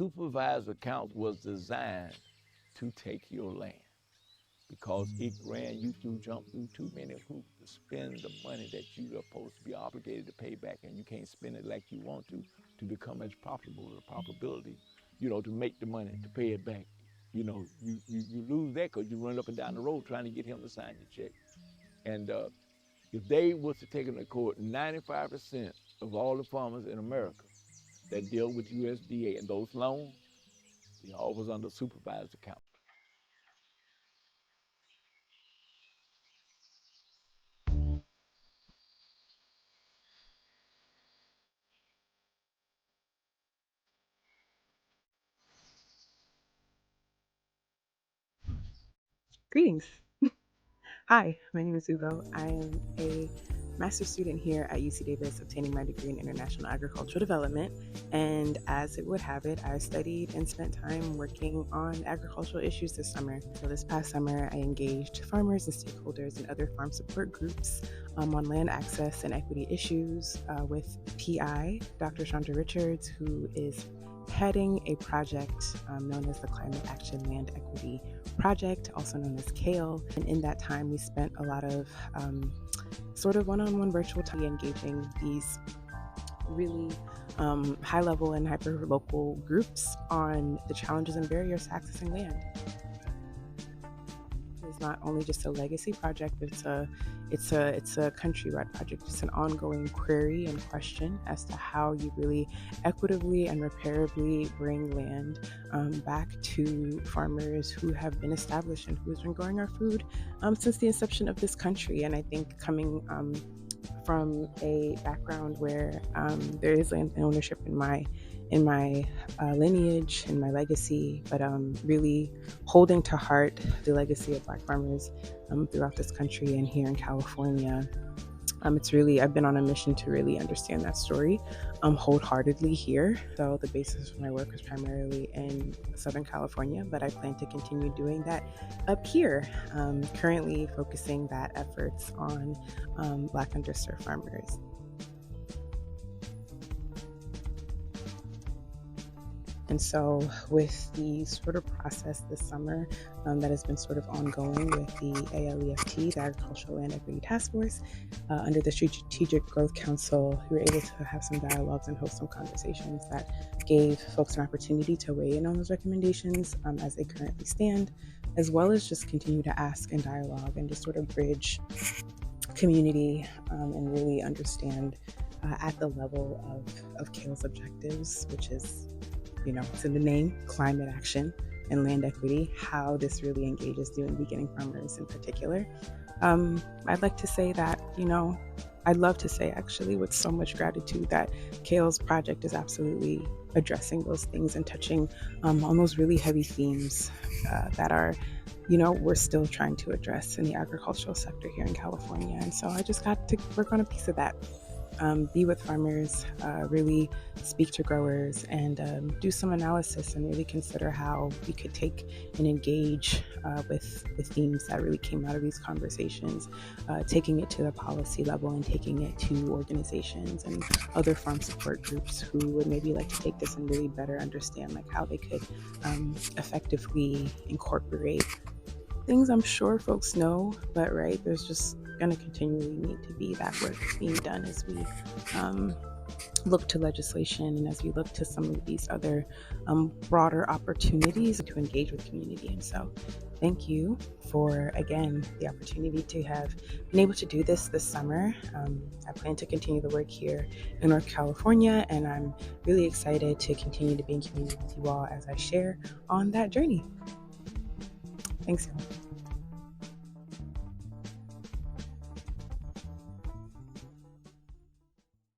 supervised account was designed to take your land because it ran you through, jump through too many hoops to spend the money that you are supposed to be obligated to pay back, and you can't spend it like you want to become as profitable, the probability, to make the money, to pay it back. You lose that because you run up and down the road trying to get him to sign your check. And if they was to take into court 95% of all the farmers in America that deal with USDA and those loans, all was under supervised account. Greetings. Hi, my name is Ugo. I am a master's student here at UC Davis, obtaining my degree in international agricultural development. And as it would have it, I studied and spent time working on agricultural issues this summer. So this past summer, I engaged farmers and stakeholders and other farm support groups on land access and equity issues with PI, Dr. Chandra Richards, who is heading a project known as the Climate Action Land Equity Project, also known as CALE. And in that time, we spent a lot of sort of one-on-one virtual time engaging these really high-level and hyper-local groups on the challenges and barriers to accessing land. It's not only just a legacy project, but it's a countrywide project. It's an ongoing query and question as to how you really equitably and repairably bring land back to farmers who have been established and who have been growing our food since the inception of this country. And I think coming from a background where there is land ownership in my lineage and my legacy, but really holding to heart the legacy of Black farmers throughout this country and here in California. I've been on a mission to really understand that story wholeheartedly here. So the basis for my work is primarily in Southern California, but I plan to continue doing that up here, currently focusing that efforts on Black underserved farmers. And so with the sort of process this summer that has been sort of ongoing with the ALEFT, the Agricultural Land Equity Task Force, under the Strategic Growth Council, we were able to have some dialogues and host some conversations that gave folks an opportunity to weigh in on those recommendations as they currently stand, as well as just continue to ask and dialogue and just sort of bridge community and really understand at the level of CALE's objectives, which is, it's in the name, climate action and land equity, how this really engages new and beginning farmers in particular. I'd like to say that, I'd love to say actually with so much gratitude that CALE's project is absolutely addressing those things and touching on those really heavy themes that are, we're still trying to address in the agricultural sector here in California. And so I just got to work on a piece of that. Be with farmers, really speak to growers, and do some analysis and really consider how we could take and engage with the themes that really came out of these conversations, taking it to the policy level and taking it to organizations and other farm support groups who would maybe like to take this and really better understand how they could effectively incorporate things I'm sure folks know, but there's just going to continually need to be that work being done as we look to legislation and as we look to some of these other broader opportunities to engage with community. And so thank you for, again, the opportunity to have been able to do this summer. I plan to continue the work here in North California, and I'm really excited to continue to be in community with you all as I share on that journey. Thanks, y'all.